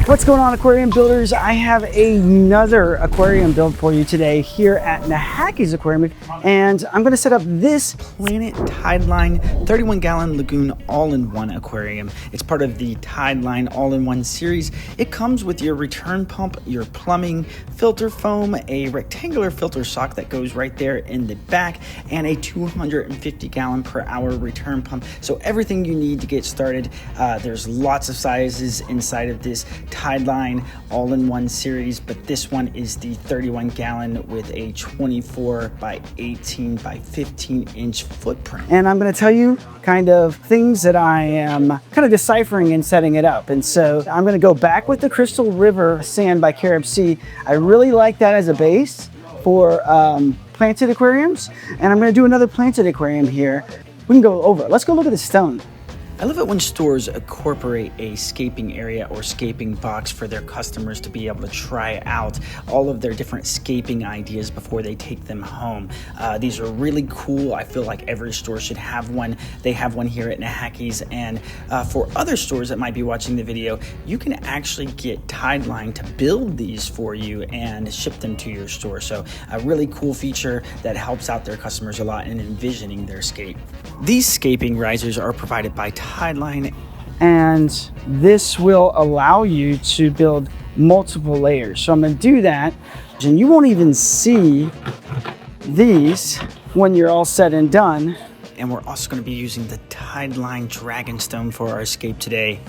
What's going on, aquarium builders? I have another aquarium build for you today here at Nahackey's Aquarium, and I'm going to set up this Planet Tideline 31-gallon lagoon all-in-one aquarium. It's part of the Tideline All-in-One series. It comes with your return pump, your plumbing, filter foam, a rectangular filter sock that goes right there in the back, and a 250-gallon per hour return pump. So everything you need to get started. There's lots of sizes inside of this Tideline all-in-one series, but this one is the 31-gallon with a 24 by 18 by 15 inch footprint. And I'm going to tell you kind of things that I am kind of deciphering and setting it up. And so I'm going to go back with the Crystal River sand by Carib Sea. I really like that as a base for planted aquariums, and I'm going to do another planted aquarium here. We can go over it. Let's go look at the stone. I love it when stores incorporate a scaping area or scaping box for their customers to be able to try out all of their different scaping ideas before they take them home. These are really cool. I feel like every store should have one. They have one here at Nahackey's, and for other stores that might be watching the video, you can actually get Tideline to build these for you and ship them to your store. So a really cool feature that helps out their customers a lot in envisioning their scape. These scaping risers are provided by Tideline, and this will allow you to build multiple layers. So I'm going to do that, and you won't even see these when you're all said and done. And we're also going to be using the Tideline Dragonstone for our scape today.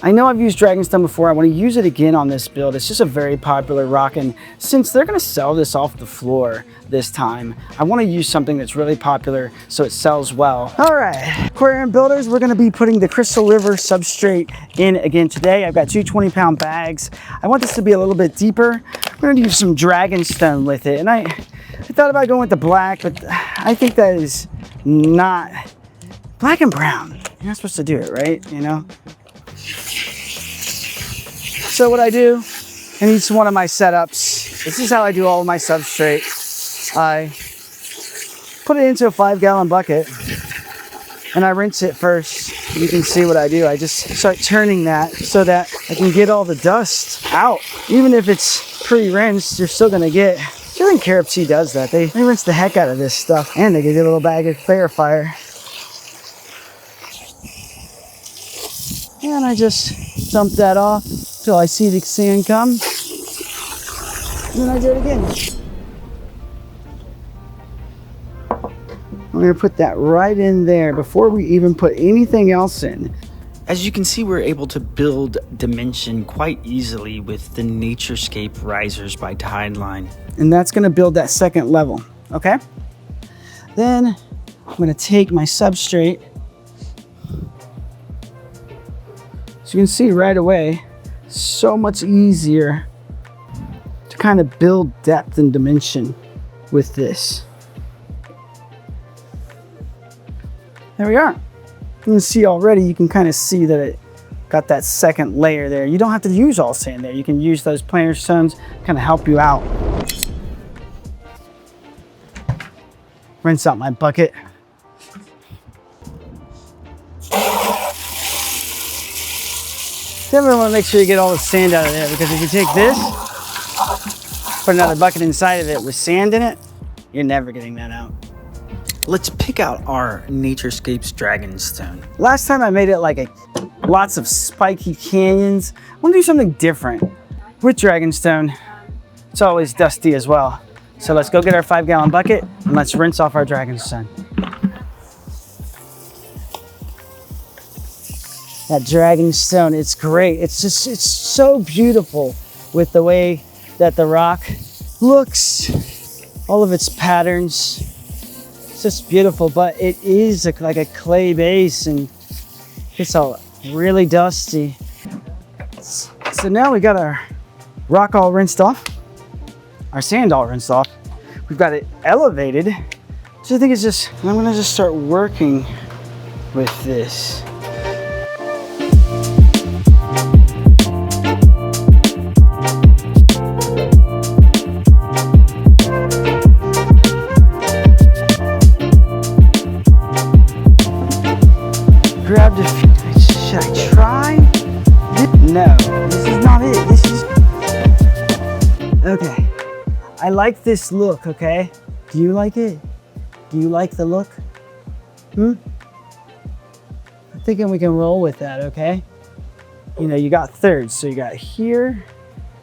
I know I've used Dragonstone before. I want to use it again on this build. It's just a very popular rock, and since they're going to sell this off the floor this time, I want to use something that's really popular so it sells well. All right, aquarium builders, we're going to be putting the Crystal River substrate in again today. I've got two 20-pound bags. I want this to be a little bit deeper. We're going to do some Dragonstone with it, and I thought about going with the black, but I think that is not black and brown. You're not supposed to do it, right? You know? So what I do in each one of my setups, this is how I do all of my substrate. I put it into a 5-gallon bucket and I rinse it first. You can see what I do. I just start turning that so that I can get all the dust out. Even if it's pre-rinsed, you're still gonna get, I think Carib Sea does that. They rinse the heck out of this stuff, and they give you a little bag of clarifier. And I just dump that off till I see the sand come. And then I do it again. I'm gonna put that right in there before we even put anything else in. As you can see, we're able to build dimension quite easily with the Naturescape risers by Tideline. And that's gonna build that second level, okay? Then I'm gonna take my substrate. So you can see right away, so much easier to kind of build depth and dimension with this. There we are. You can see already, you can kind of see that it got that second layer there. You don't have to use all sand there. You can use those planer stones, kind of help you out. Rinse out my bucket. Definitely want to make sure you get all the sand out of there, because if you take this, put another bucket inside of it with sand in it, you're never getting that out. Let's pick out our Naturescape's Dragonstone. Last time I made it like lots of spiky canyons. I want to do something different with Dragonstone. It's always dusty as well. So let's go get our 5-gallon bucket and let's rinse off our Dragonstone. That Dragonstone, it's great. It's so beautiful with the way that the rock looks, all of its patterns. It's just beautiful, but it is like a clay base and it's all really dusty. So now we got our rock all rinsed off, our sand all rinsed off. We've got it elevated. So I think it's just, I'm gonna just start working with this. Grabbed a few. Should I try? No, this is not it. This is... Okay. I like this look, okay? Do you like it? Do you like the look? I'm thinking we can roll with that, okay? You know, you got thirds. So you got here,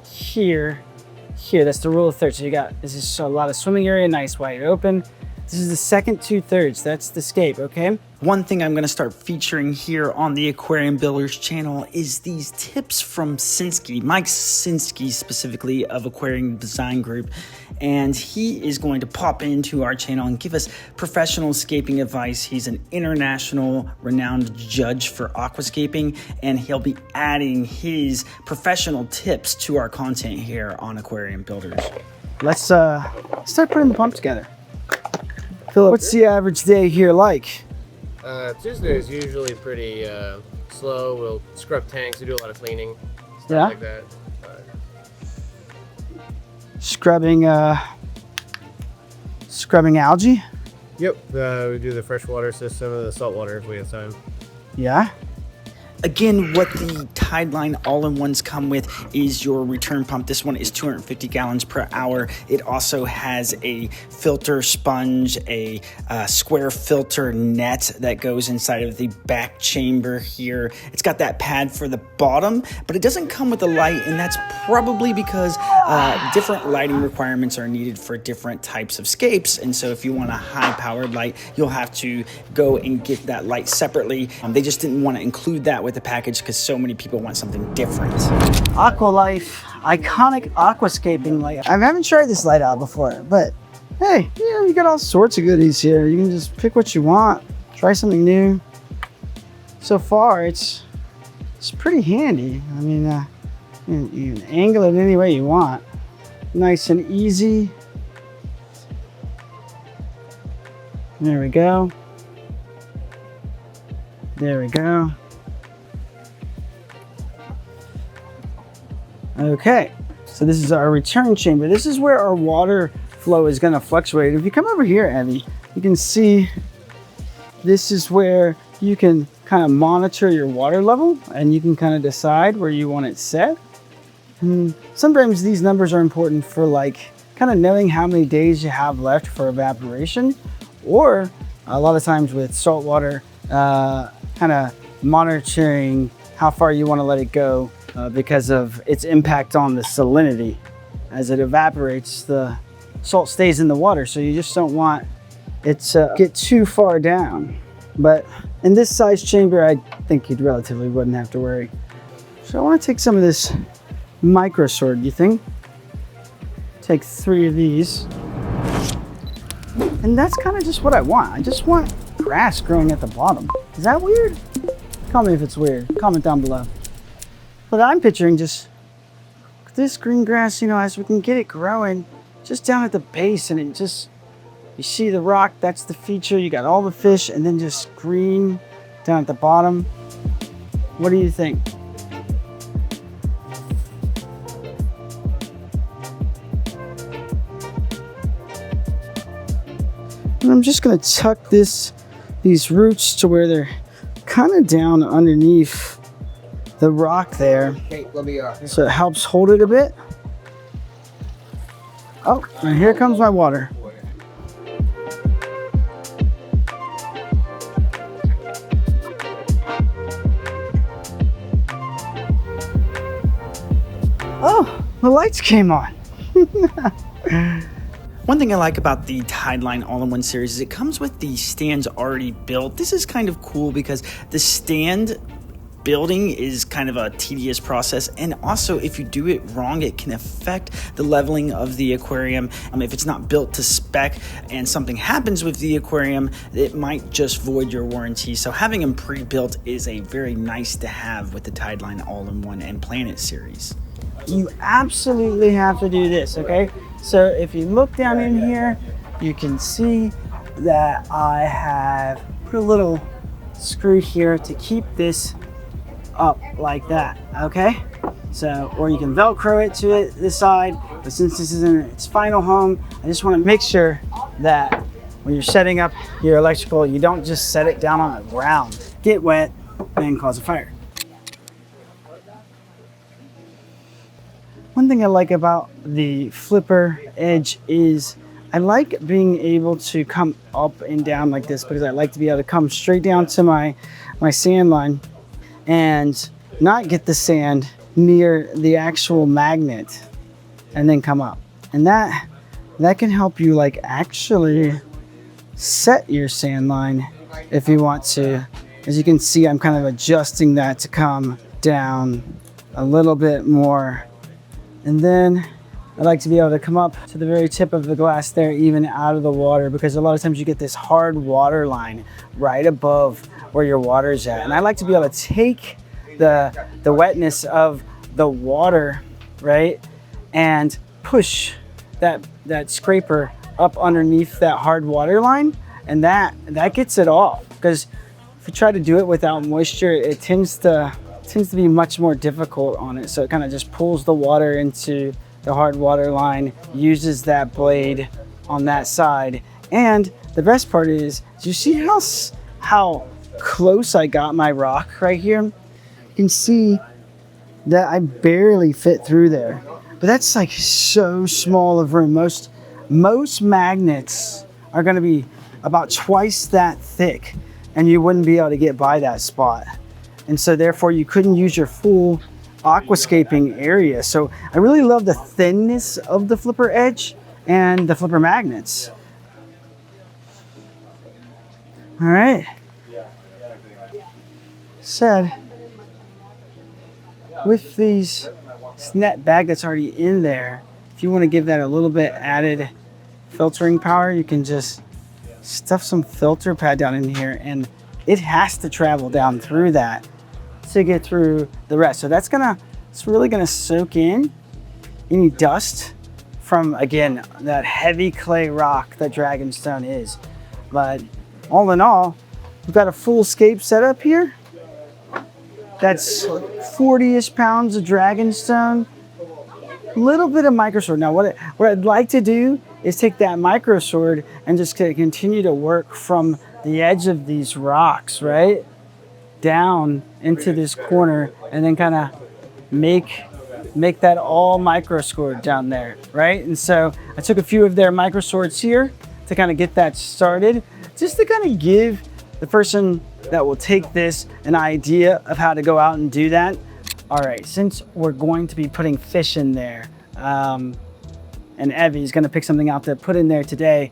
here, here. That's the rule of thirds. So you got, this is a lot of swimming area, nice wide open. This is the second 2/3. That's the scape, okay? One thing I'm going to start featuring here on the Aquarium Builders channel is these tips from Sinsky, Mike Sinsky specifically of Aquarium Design Group. And he is going to pop into our channel and give us professional scaping advice. He's an international renowned judge for aquascaping, and he'll be adding his professional tips to our content here on Aquarium Builders. Let's start putting the pump together. Philip, what's the average day here like? Tuesday is usually pretty slow. We'll scrub tanks, we do a lot of cleaning, Yeah? like that. Scrubbing algae? Yep, we do the freshwater system and the saltwater if we have time. Yeah? Again, what the Tideline all-in-ones come with is your return pump. This one is 250 gallons per hour. It also has a filter sponge, a square filter net that goes inside of the back chamber here. It's got that pad for the bottom, but it doesn't come with a light, and that's probably because different lighting requirements are needed for different types of scapes. And so if you want a high-powered light, you'll have to go and get that light separately. They just didn't want to include that with the package because so many people want something different. Aqualife, iconic aquascaping light. I haven't tried this light out before, but hey, you got all sorts of goodies here. You can just pick what you want, try something new. So far, it's pretty handy. I mean, you can angle it any way you want. Nice and easy. There we go. There we go. Okay, so this is our return chamber. This is where our water flow is going to fluctuate. If you come over here, Evie, you can see this is where you can kind of monitor your water level, and you can kind of decide where you want it set. And sometimes these numbers are important for like kind of knowing how many days you have left for evaporation, or a lot of times with saltwater, kind of monitoring how far you want to let it go. Because of its impact on the salinity. As it evaporates, the salt stays in the water, so you just don't want it to get too far down. But in this size chamber, I think you relatively wouldn't have to worry. So I want to take some of this micro sword, you think? Take 3 of these. And that's kind of just what I want. I just want grass growing at the bottom. Is that weird? Tell me if it's weird. Comment down below. But I'm picturing just this green grass, you know, as we can get it growing just down at the base, and it just, you see the rock, that's the feature. You got all the fish, and then just green down at the bottom. What do you think? And I'm just gonna tuck these roots to where they're kind of down underneath the rock there, so it helps hold it a bit. Oh, and here comes my water. Oh, the lights came on. One thing I like about the Tideline all-in-one series is it comes with the stands already built. This is kind of cool because the stand building is kind of a tedious process, and also if you do it wrong, it can affect the leveling of the aquarium. If it's not built to spec and something happens with the aquarium, it might just void your warranty. So having them pre-built is a very nice to have with the Tideline all-in-one and Planet series. You absolutely have to do this, okay? So if you look down in here, you can see that I have put a little screw here to keep this up like that, okay? So, or you can Velcro it to this side, but since this is in its final home, I just want to make sure that when you're setting up your electrical, you don't just set it down on the ground, get wet, and cause a fire. One thing I like about the flipper edge is I like being able to come up and down like this, because I like to be able to come straight down to my sand line and not get the sand near the actual magnet and then come up. And that can help you like actually set your sand line if you want to. As you can see, I'm kind of adjusting that to come down a little bit more. And then I like to be able to come up to the very tip of the glass there, even out of the water, because a lot of times you get this hard water line right above where your water's at. And I like to be able to take the wetness of the water, right, and push that scraper up underneath that hard water line, and that gets it off. Because if you try to do it without moisture, it tends to be much more difficult on it. So it kind of just pulls the water into the hard water line, uses that blade on that side. And the best part is, do you see how close I got my rock right here? You can see that I barely fit through there, but that's like so small of room. Most magnets are going to be about twice that thick, and you wouldn't be able to get by that spot. And so therefore you couldn't use your full aquascaping area. So I really love the thinness of the flipper edge and the flipper magnets. All right. Said, with this net bag that's already in there, if you want to give that a little bit added filtering power, you can just stuff some filter pad down in here, and it has to travel down through that to get through the rest. So it's really gonna soak in any dust from, again, that heavy clay rock that Dragonstone is. But all in all, we've got a full scape setup here. That's 40-ish pounds of Dragonstone, a little bit of microsword. Now what I'd like to do is take that microsword and just continue to work from the edge of these rocks, right, down into this corner, and then kind of make that all microsword down there, right? And so I took a few of their microswords here to kind of get that started, just to kind of give the person that will take this an idea of how to go out and do that. All right, since we're going to be putting fish in there, and Evie's gonna pick something out to put in there today,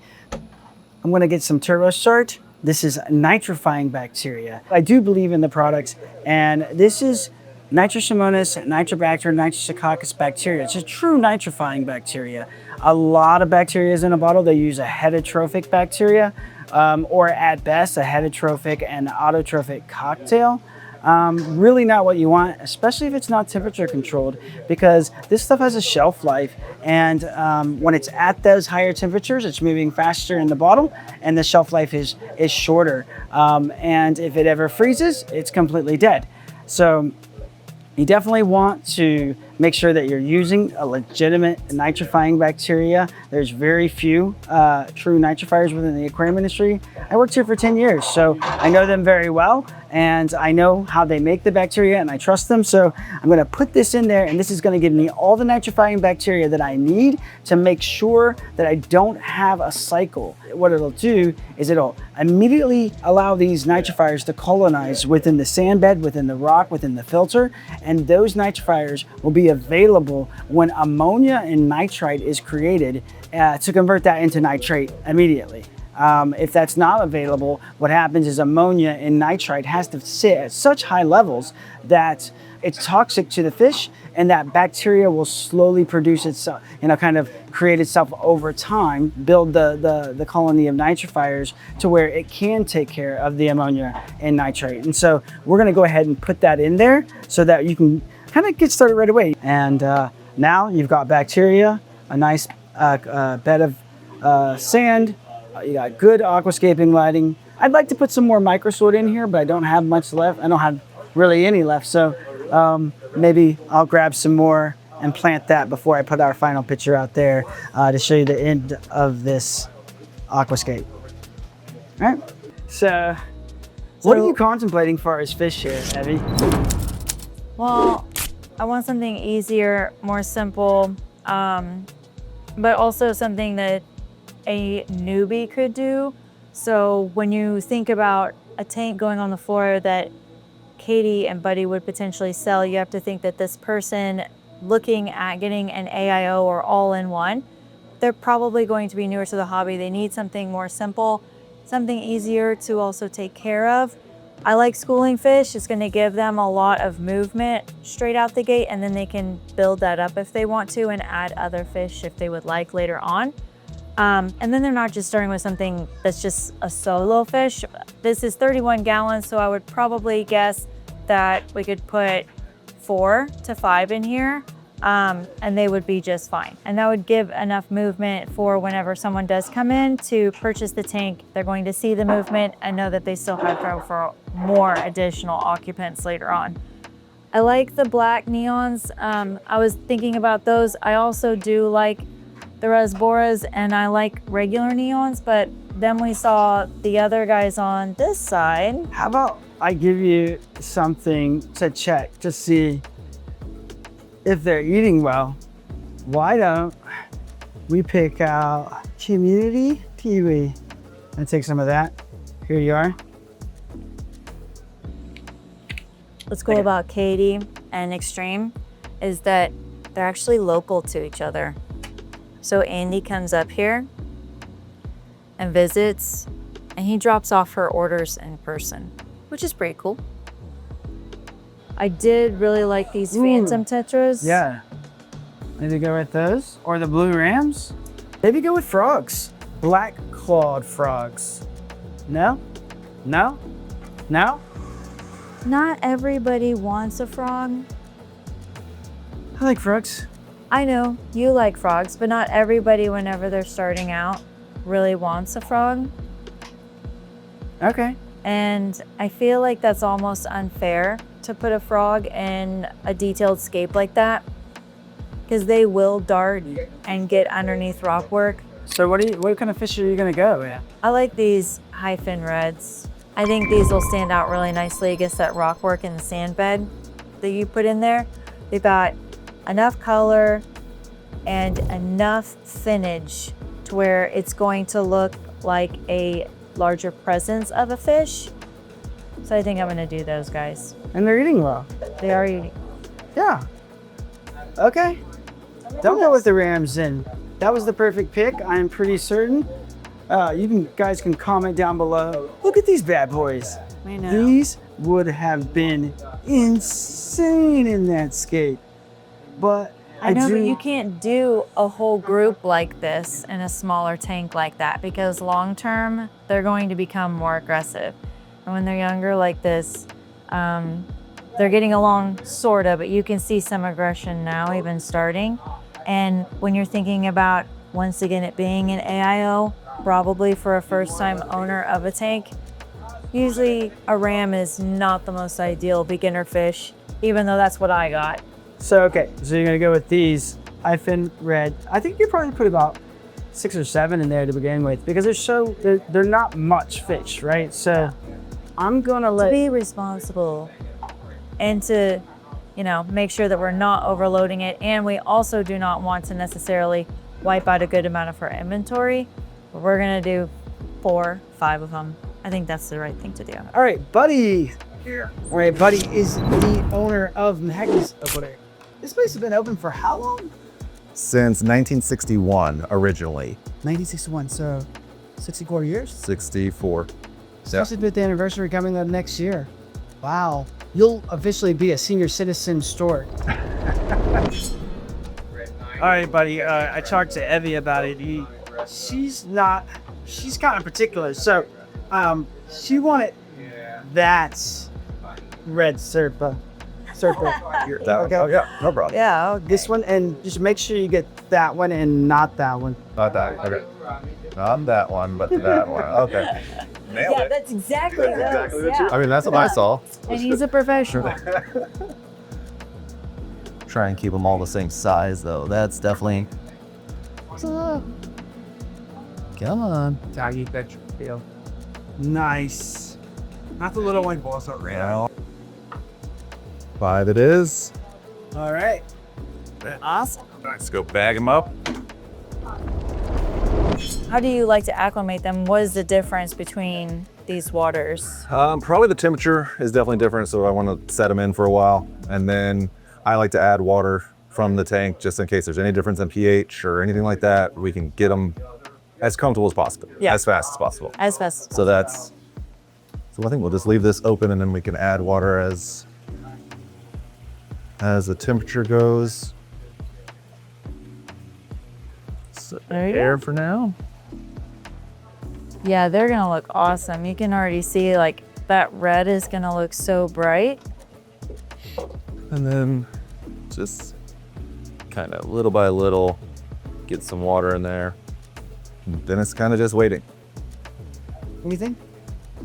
I'm gonna get some TurboStart. This is nitrifying bacteria. I do believe in the products, and this is Nitrosomonas, Nitrobacter, Nitrococcus bacteria. It's a true nitrifying bacteria. A lot of bacteria is in a bottle. They use a heterotrophic bacteria, or at best a heterotrophic and autotrophic cocktail. Really not what you want, especially if it's not temperature controlled, because this stuff has a shelf life, and when it's at those higher temperatures, it's moving faster in the bottle, and the shelf life is shorter. And if it ever freezes, it's completely dead. So you definitely want to make sure that you're using a legitimate nitrifying bacteria. There's very few true nitrifiers within the aquarium industry. I worked here for 10 years, so I know them very well, and I know how they make the bacteria, and I trust them. So I'm gonna put this in there, and this is gonna give me all the nitrifying bacteria that I need to make sure that I don't have a cycle. What it'll do is it'll immediately allow these nitrifiers to colonize within the sand bed, within the rock, within the filter, and those nitrifiers will be available when ammonia and nitrite is created to convert that into nitrate immediately. If that's not available, what happens is ammonia and nitrite has to sit at such high levels that it's toxic to the fish, and that bacteria will slowly produce itself, kind of create itself over time, build the colony of nitrifiers to where it can take care of the ammonia and nitrate. And so we're gonna go ahead and put that in there so that you can kind of get started right away. And now you've got bacteria, a nice bed of sand, you got good aquascaping lighting. I'd like to put some more microsword in here, but I don't have much left. I don't have really any left, so maybe I'll grab some more and plant that before I put our final picture out there to show you the end of this aquascape. All right, so what are you contemplating for as fish here, Evie? Well, I want something easier, more simple, but also something that a newbie could do. So when you think about a tank going on the floor that Katie and Buddy would potentially sell, you have to think that this person looking at getting an AIO or all-in-one, they're probably going to be newer to the hobby. They need something more simple, something easier to also take care of. I like schooling fish. It's going to give them a lot of movement straight out the gate, and then they can build that up if they want to and add other fish if they would like later on. And then they're not just starting with something that's just a solo fish. This is 31 gallons, so I would probably guess that we could put 4 to 5 in here, and they would be just fine. And that would give enough movement for whenever someone does come in to purchase the tank, they're going to see the movement and know that they still have room for more additional occupants later on. I like the black neons. I was thinking about those. I also do like the Rasboras, and I like regular neons, but then we saw the other guys on this side. How about I give you something to check to see if they're eating well? Why don't we pick out Community Kiwi and take some of that? Here you are. What's cool about Katie and Extreme is that they're actually local to each other. So Andy comes up here and visits, and he drops off her orders in person, which is pretty cool. I did really like these Phantom Tetras. Yeah. Maybe go with those or the blue rams. Maybe go with frogs. Black clawed frogs. No? No? No? Not everybody wants a frog. I like frogs. I know you like frogs, but not everybody, whenever they're starting out, really wants a frog. Okay. And I feel like that's almost unfair to put a frog in a detailed scape like that, because they will dart and get underneath rock work. So what kind of fish are you gonna go with? I like these high fin reds. I think these will stand out really nicely against that rock work in the sand bed that you put in there. They've got enough color and enough finnage to where it's going to look like a larger presence of a fish. So I think I'm gonna do those guys. And they're eating well. They are eating. Yeah. Okay. Don't go with the rams then. That was the perfect pick, I'm pretty certain. Guys can comment down below. Look at these bad boys. I know. These would have been insane in that scape. But I know, but you can't do a whole group like this in a smaller tank like that, because long term, they're going to become more aggressive. And when they're younger like this, they're getting along sorta, but you can see some aggression now even starting. And when you're thinking about, once again, it being an AIO, probably for a first-time owner of a tank, usually a ram is not the most ideal beginner fish, even though that's what I got. So, okay, so you're gonna go with these hyphen red. I think you probably put about 6 or 7 in there to begin with, because they're not much fish, right? So I'm gonna To be responsible and to, make sure that we're not overloading it. And we also do not want to necessarily wipe out a good amount of our inventory. But we're gonna do 4, 5 of them. I think that's the right thing to do. All right, Buddy. Here. All right, Buddy is the owner of Nahackey's Aquarium. This place has been open for how long? Since 1961, originally. 1961, so 64 years? 64. So 65th anniversary coming up next year. Wow. You'll officially be a senior citizen store. All right, Buddy, I talked to Evie about it. She's kind of particular. So she wanted that red Serpa. Okay. Oh, yeah, no problem. Yeah, this one, and just make sure you get that one and not that one. Not that. Okay. Not that one, but that one. Okay. Nailed it. That's exactly those. Exactly I mean, that's what I saw. And he's a professional. Try and keep them all the same size, though. That's definitely. Come on. Taggy fish feel. Nice. Not the little one. Now, 5 it is. All right. Awesome. Let's go bag them up. How do you like to acclimate them? What is the difference between these waters? Probably the temperature is definitely different, so I want to set them in for a while. And then I like to add water from the tank just in case there's any difference in pH or anything like that. We can get them as comfortable as possible, as fast as possible. As fast. So that's, so I think we'll just leave this open and then we can add water as the temperature goes. So There you air go. for now. Yeah, they're gonna look awesome. You can already see like that red is gonna look so bright. And then just kind of little by little get some water in there. And then it's kind of just waiting. What do you think?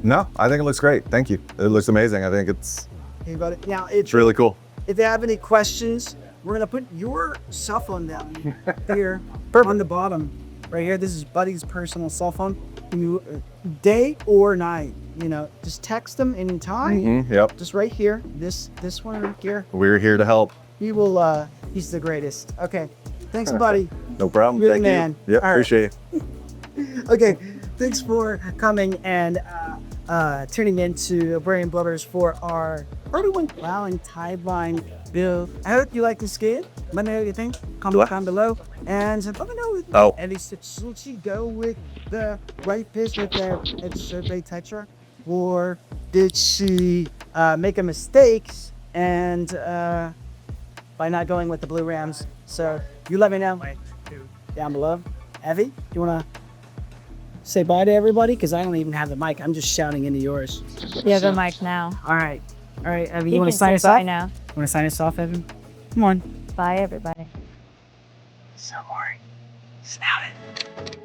No, I think it looks great. Thank you. It looks amazing. I think it's Anybody? Now, it's really cool. if they have any questions, we're gonna put your cell phone down here on the bottom, right here. This is Buddy's personal cell phone. You, day or night, you know, just text them anytime. Yep. Just right here. This one right here. We're here to help. He will. He's the greatest. Okay. Thanks, Buddy. No problem. You're the Thank man. you. Yep. All right. Appreciate it. Okay. Thanks for coming and tuning into Aquarium Builders for our early one. Wow, and Tideline build. I hope you like this game. Let me know what you think. Comment down below. And let me know if at least should she go with the right fish with their survey texture, or did she make a mistake and by not going with the blue rams? So you let me know down below. Evie, you wanna say bye to everybody? Because I don't even have the mic. I'm just shouting into yours. You have a mic now. All right, Evie, you You want can to sign say us off? bye now. You want to sign us off, Evan? Come on. Bye, everybody. So boring. Snout it.